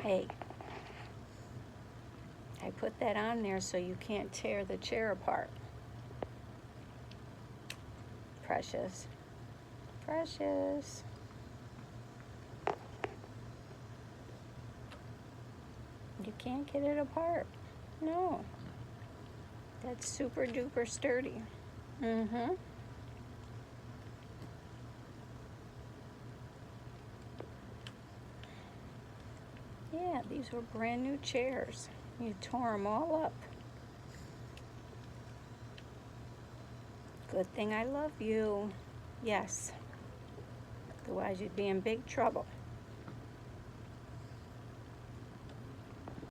Hey, I put that on there so you can't tear the chair apart. Precious. Precious. You can't get it apart. No. That's super duper sturdy. Mm-hmm. Yeah, these were brand new chairs. You tore them all up. Good thing I love you. Yes. Otherwise you'd be in big trouble.